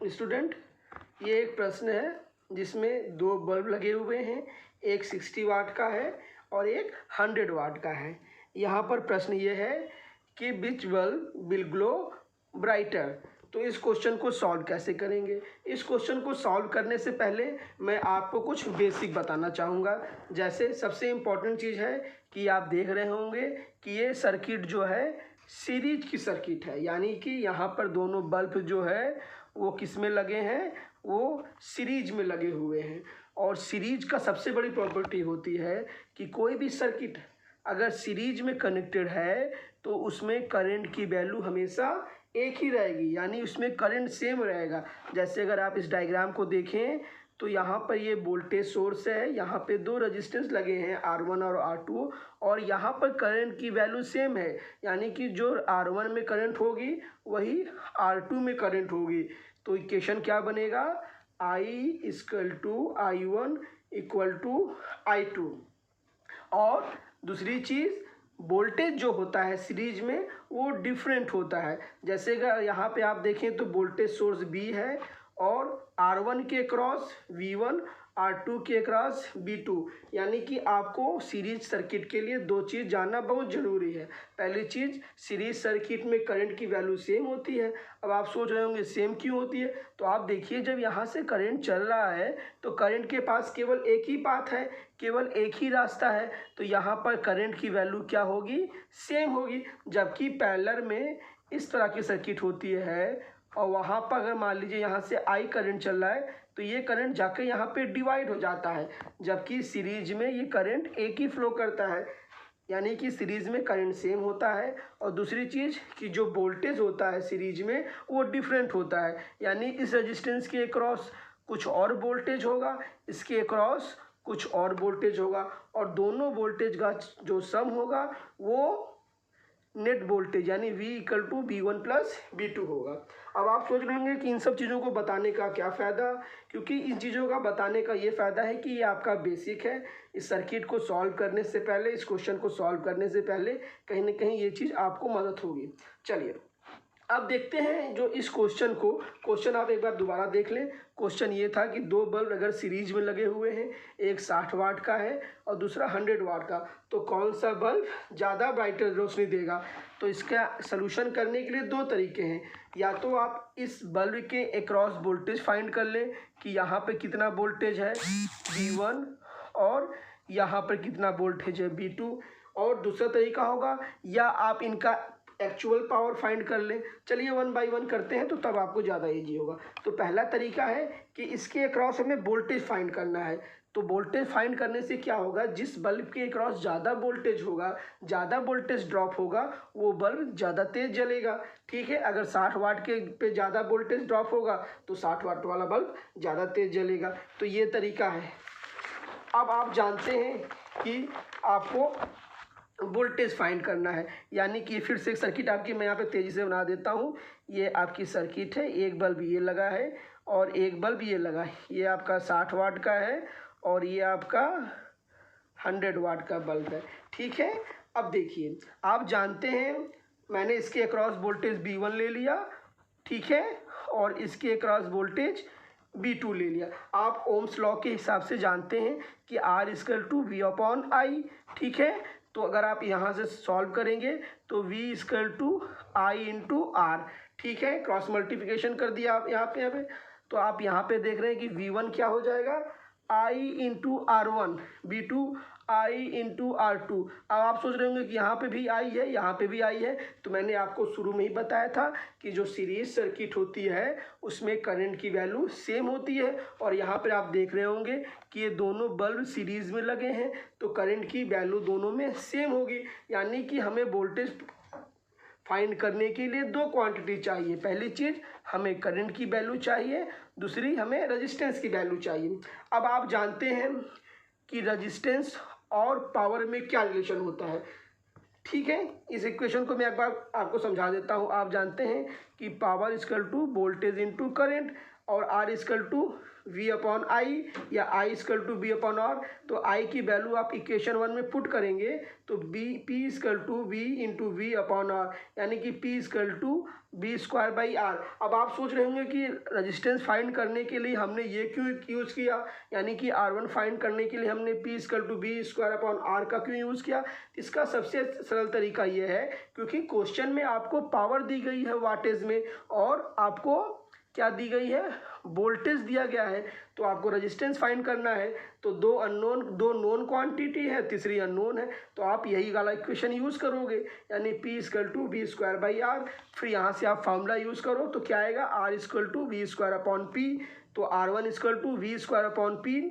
Student, ये एक प्रश्न है जिसमें दो बल्ब लगे हुए हैं, एक 60 वाट का है और एक 100 वाट का है। यहाँ पर प्रश्न ये है कि विच बल्ब विल ग्लो ब्राइटर। तो इस क्वेश्चन को सॉल्व कैसे करेंगे? इस क्वेश्चन को सॉल्व करने से पहले मैं आपको कुछ बेसिक बताना चाहूँगा। जैसे सबसे इम्पॉर्टेंट चीज़ है कि आप देख रहे होंगे कि ये सर्किट जो है सीरीज की सर्किट है, यानी कि यहाँ पर दोनों बल्ब जो है वो किस में लगे हैं, वो सीरीज में लगे हुए हैं। और सीरीज का सबसे बड़ी प्रॉपर्टी होती है कि कोई भी सर्किट अगर सीरीज में कनेक्टेड है तो उसमें करंट की वैल्यू हमेशा एक ही रहेगी, यानी उसमें करंट सेम रहेगा। जैसे अगर आप इस डायग्राम को देखें तो यहाँ पर ये वोल्टेज सोर्स है, यहाँ पे दो रेजिस्टेंस लगे हैं R1 और R2, और यहाँ पर करंट की वैल्यू सेम है, यानी कि जो R1 में करंट होगी वही R2 में करंट होगी। तो इक्वेशन क्या बनेगा? I equal to I1 equal to I2। और दूसरी चीज़, वोल्टेज जो होता है सीरीज में वो डिफरेंट होता है। जैसे अगर यहाँ पे आप देखें तो वोल्टेज सोर्स B है और R1 के क्रॉस V1, R2 के क्रॉस V2, यानी कि आपको सीरीज सर्किट के लिए दो चीज़ जानना बहुत ज़रूरी है। पहली चीज़, सीरीज सर्किट में करंट की वैल्यू सेम होती है। अब आप सोच रहे होंगे सेम क्यों होती है? तो आप देखिए, जब यहाँ से करंट चल रहा है तो करंट के पास केवल एक ही पाथ है, केवल एक ही रास्ता है, तो यहाँ पर करंट की वैल्यू क्या होगी? सेम होगी। जबकि पैरेलल में इस तरह की सर्किट होती है और वहाँ पर अगर मान लीजिए यहाँ से I करंट चल रहा है तो ये करंट जाकर यहाँ पे डिवाइड हो जाता है, जबकि सीरीज में ये करंट एक ही फ्लो करता है, यानी कि सीरीज में करंट सेम होता है। और दूसरी चीज़ कि जो वोल्टेज होता है सीरीज में वो डिफरेंट होता है, यानी इस रेजिस्टेंस के अक्रॉस कुछ और वोल्टेज होगा, इसके अक्रॉस कुछ और वोल्टेज होगा, और दोनों वोल्टेज का जो सम होगा वो नेट वोल्टेज यानी V equal to V1 plus V2 होगा। अब आप सोच रहे होंगे कि इन सब चीज़ों को बताने का क्या फ़ायदा? क्योंकि इन चीज़ों का बताने का ये फ़ायदा है कि ये आपका बेसिक है। इस सर्किट को सॉल्व करने से पहले, इस क्वेश्चन को सॉल्व करने से पहले कहीं ना कहीं ये चीज़ आपको मदद होगी। चलिए अब देखते हैं जो इस क्वेश्चन आप एक बार दोबारा देख लें। क्वेश्चन ये था कि दो बल्ब अगर सीरीज में लगे हुए हैं, एक 60 वाट का है और दूसरा 100 वाट का, तो कौन सा बल्ब ज़्यादा ब्राइटर रोशनी देगा? तो इसका सलूशन करने के लिए दो तरीके हैं। या तो आप इस बल्ब के अक्रॉस वोल्टेज फाइंड कर लें कि यहाँ पे कितना वोल्टेज है V1 और यहाँ पर कितना वोल्टेज है V2, और दूसरा तरीका होगा या आप इनका एक्चुअल पावर फाइंड कर लें। चलिए 1 बाय 1 करते हैं तो तब आपको ज़्यादा ईजी होगा। तो पहला तरीका है कि इसके अक्रॉस हमें वोल्टेज फाइंड करना है। तो वोल्टेज फाइंड करने से क्या होगा, जिस बल्ब के अक्रॉस ज़्यादा वोल्टेज होगा, ज़्यादा वोल्टेज ड्रॉप होगा, वो बल्ब ज़्यादा तेज़ जलेगा। ठीक है, अगर 60 वाट के पे ज़्यादा वोल्टेज ड्रॉप होगा तो 60 वाट वाला बल्ब ज़्यादा तेज़ जलेगा। तो ये तरीका है। अब आप जानते हैं कि आपको वोल्टेज फाइंड करना है, यानी कि फिर से एक सर्किट आपकी मैं यहाँ पे तेज़ी से बना देता हूँ। ये आपकी सर्किट है, एक बल्ब ये लगा है और एक बल्ब ये लगा है। ये आपका 60 वाट का है और ये आपका 100 वाट का बल्ब है। ठीक है, अब देखिए, आप जानते हैं मैंने इसके अक्रॉस वोल्टेज V1 ले लिया, ठीक है, और इसके अक्रॉस वोल्टेज V2 ले लिया। आप ओम्स लॉ के हिसाब से जानते हैं कि R equal to V upon I। ठीक है, तो अगर आप यहाँ से सॉल्व करेंगे तो V equal to I into R। ठीक है, क्रॉस मल्टीप्लिकेशन कर दिया आप यहाँ पे तो आप यहाँ पे देख रहे हैं कि V1 क्या हो जाएगा, I into R1, V2 I into R2। अब आप सोच रहे होंगे कि यहाँ पे भी I है, यहाँ पे भी I है। तो मैंने आपको शुरू में ही बताया था कि जो सीरीज सर्किट होती है उसमें करंट की वैल्यू सेम होती है, और यहाँ पर आप देख रहे होंगे कि ये दोनों बल्ब सीरीज में लगे हैं तो करंट की वैल्यू दोनों में सेम होगी। यानी कि हमें वोल्टेज फाइंड करने के लिए दो क्वांटिटी चाहिए। पहली चीज़ हमें करंट की वैल्यू चाहिए, दूसरी हमें रेजिस्टेंस की वैल्यू चाहिए। अब आप जानते हैं कि रेजिस्टेंस और पावर में क्या रिलेशन होता है। ठीक है, इस इक्वेशन को मैं एक बार आपको समझा देता हूँ। आप जानते हैं कि power equal to voltage into current, और R equal to V upon I या I equal to V upon R. तो आई की वैल्यू आप इक्वेशन 1 में पुट करेंगे तो V P equal to V into V upon R, यानी कि P equal to V square by R. अब आप सोच रहे होंगे कि रेजिस्टेंस फाइंड करने के लिए हमने ये क्यों यूज़ किया, यानी कि R1 फाइंड करने के लिए हमने P equal to V square upon R का क्यों यूज़ किया। इसका सबसे सरल तरीका ये है क्योंकि क्वेश्चन में आपको पावर दी गई है वाटेज में और आपको क्या दी गई है, वोल्टेज दिया गया है। तो आपको रेजिस्टेंस फाइंड करना है तो दो नोन क्वांटिटी है, तीसरी अननोन है, तो आप यही वाला इक्वेशन यूज़ करोगे, यानी P equal to V square by R. फिर यहाँ से आप फार्मूला यूज़ करो तो क्या आएगा, R equal to V square upon P. तो R one equal to V square upon P,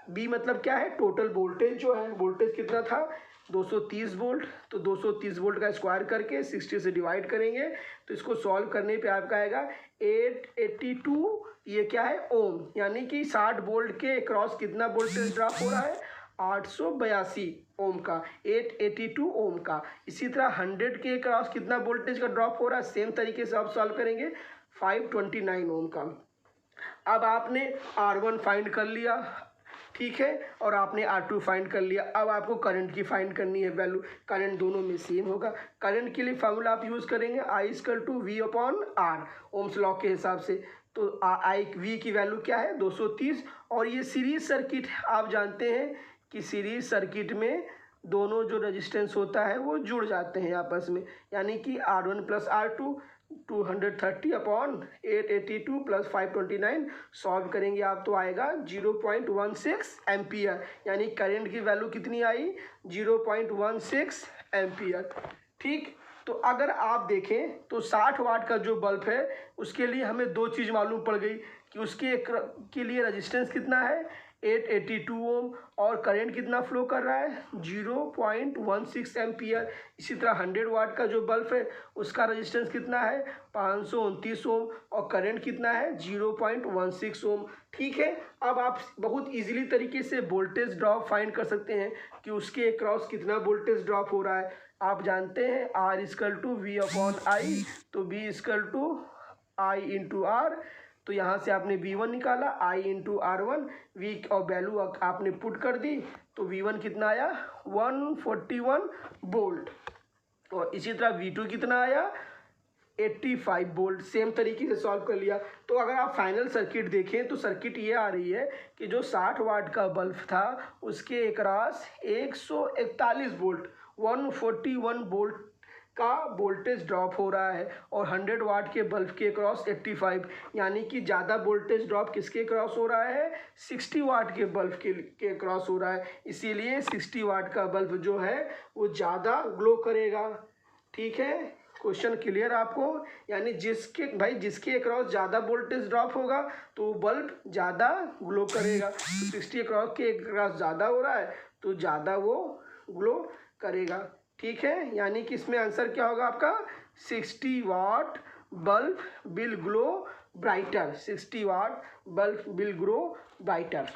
V मतलब क्या है, टोटल वोल्टेज जो है, वोल्टेज कितना था 230 वोल्ट। तो 230 वोल्ट का स्क्वायर करके 60 से डिवाइड करेंगे तो इसको सॉल्व करने पे आपका आएगा 882, ये क्या है ओम, यानी कि 60 वोल्ट के क्रॉस कितना वोल्टेज ड्रॉप हो रहा है 882 ओम का, 882 ओम का। इसी तरह 100 के क्रॉस कितना वोल्टेज का ड्रॉप हो रहा है, सेम तरीके से आप सॉल्व करेंगे 529 ओम का। अब आपने R1 फाइंड कर लिया, ठीक है, और आपने R2 फाइंड कर लिया। अब आपको करंट की फाइंड करनी है वैल्यू, करंट दोनों में सेम होगा। करंट के लिए फार्मूला आप यूज़ करेंगे I equal to V upon R, Ohm's law के हिसाब से। तो आई वी की वैल्यू क्या है 230, और ये सीरीज सर्किट है, आप जानते हैं कि सीरीज सर्किट में दोनों जो रेजिस्टेंस होता है वो जुड़ जाते हैं आपस में, यानी कि R1 plus R2 230 upon 882 plus 529 solve करेंगे आप तो आएगा 0.16 एम्पियर, यानी करंट की वैल्यू कितनी आई 0.16 एम्पियर। ठीक, तो अगर आप देखें तो 60 वाट का जो बल्ब है उसके लिए हमें दो चीज़ मालूम पड़ गई कि उसके के लिए रेजिस्टेंस कितना है 882 ओम और करंट कितना फ्लो कर रहा है 0.16 एम्पियर। इसी तरह 100 वाट का जो बल्ब है उसका रेजिस्टेंस कितना है 529 ओम और करंट कितना है 0.16 ओम। ठीक है, अब आप बहुत इजीली तरीके से वोल्टेज ड्रॉप फाइंड कर सकते हैं कि उसके अक्रॉस कितना वोल्टेज ड्रॉप हो रहा है। आप जानते हैं R equal to V upon I, तो V equal to I into R. तो यहाँ से आपने V1 निकाला I इंटू R1, V और वैल्यू आपने पुट कर दी तो V1 कितना आया 141 वोल्ट, और इसी तरह V2 कितना आया 85 वोल्ट। सेम तरीके से सॉल्व कर लिया। तो अगर आप फाइनल सर्किट देखें तो सर्किट ये आ रही है कि जो 60 वाट का बल्ब था उसके अक्रॉस 141 वोल्ट 141 वोल्ट का वोल्टेज ड्रॉप हो रहा है, और 100 वाट के बल्ब के क्रॉस 85, यानी कि ज़्यादा वोल्टेज ड्रॉप किसके क्रॉस हो रहा है 60 वाट के बल्ब के क्रॉस हो रहा है। इसीलिए 60 वाट का बल्ब जो है वो ज़्यादा ग्लो करेगा। ठीक है, क्वेश्चन क्लियर आपको, यानी जिसके अक्रॉस ज़्यादा वोल्टेज ड्रॉप होगा तो बल्ब ज़्यादा ग्लो करेगा। तो 60 अक्रॉस के अक्रॉस ज़्यादा हो रहा है तो ज़्यादा वो ग्लो करेगा। ठीक है, यानी कि इसमें आंसर क्या होगा आपका 60 watt bulb will glow brighter, 60 watt bulb will glow brighter.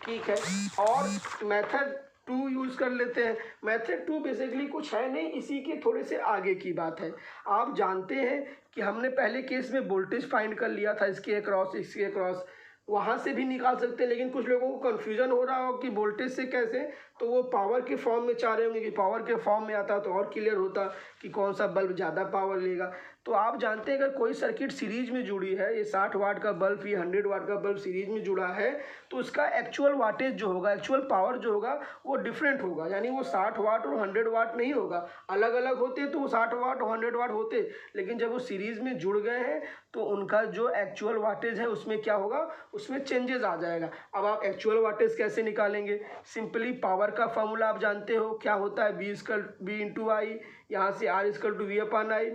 ठीक है, और मेथड 2 यूज़ कर लेते हैं। मेथड 2 बेसिकली कुछ है नहीं, इसी के थोड़े से आगे की बात है। आप जानते हैं कि हमने पहले केस में वोल्टेज फाइंड कर लिया था इसके अक्रॉस इसके अक्रॉस, वहाँ से भी निकाल सकते हैं, लेकिन कुछ लोगों को कन्फ्यूजन हो रहा हो कि वोल्टेज से कैसे, तो वो पावर के फॉर्म में चाह रहे होंगे कि पावर के फॉर्म में आता तो और क्लियर होता कि कौन सा बल्ब ज़्यादा पावर लेगा। तो आप जानते हैं अगर कोई सर्किट सीरीज में जुड़ी है, ये 60 वाट का बल्ब ये 100 वाट का बल्ब सीरीज में जुड़ा है, तो उसका एक्चुअल वाटेज जो होगा, एक्चुअल पावर जो होगा वो डिफरेंट होगा, यानी वो 60 वाट और 100 वाट नहीं होगा। अलग अलग होते तो वो 60 वाट और 100 वाट होते, लेकिन जब वो सीरीज में जुड़ गए हैं तो उनका जो एक्चुअल वाटेज है उसमें क्या होगा, उसमें चेंजेस आ जाएगा। अब आप एक्चुअल वाटेज कैसे निकालेंगे, सिंपली पावर का फॉर्मूला आप जानते हो क्या होता है, बी इंटू आई, यहाँ से R equal to V upon I,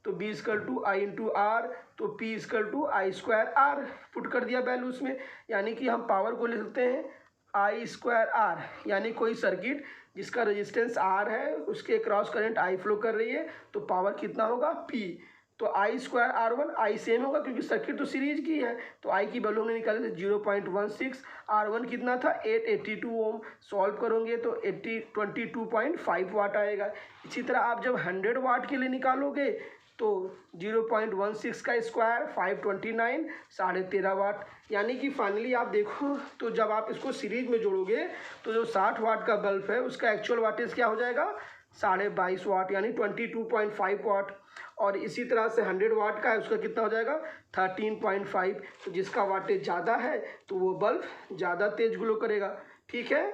तो V equal to I into R, तो P equal to I square R, put कर दिया वैल्यू उसमें, यानी कि हम पावर को लिख सकते हैं आई स्क्वायर आर, यानी कोई सर्किट जिसका रेजिस्टेंस आर है उसके क्रॉस करंट आई फ्लो कर रही है तो पावर कितना होगा पी। तो I square R one, I same होगा क्योंकि सर्किट तो सीरीज की है, तो आई की वैल्यू हमने निकाले थे 0.16, आर वन कितना था 882 ओम, सॉल्व करोगे तो 22.5 वाट आएगा। इसी तरह आप जब 100 वाट के लिए निकालोगे तो 0.16 का स्क्वायर 529 13.5 वाट। यानी कि फाइनली आप देखो तो जब आप इसको सीरीज में जोड़ोगे तो जो 60 वाट का बल्ब है उसका एक्चुअल वाटेज क्या हो जाएगा 22.5 वाट, यानी 22.5 वाट। और इसी तरह से 100 वाट का है उसका कितना हो जाएगा 13.5। तो जिसका वाटेज ज़्यादा है तो वो बल्ब ज़्यादा तेज ग्लो करेगा। ठीक है,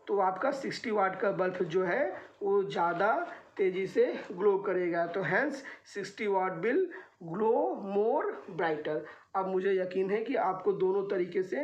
तो आपका 60 वाट का बल्ब जो है वो ज़्यादा तेज़ी से ग्लो करेगा, तो hence 60 watt will glow more brighter. अब मुझे यकीन है कि आपको दोनों तरीके से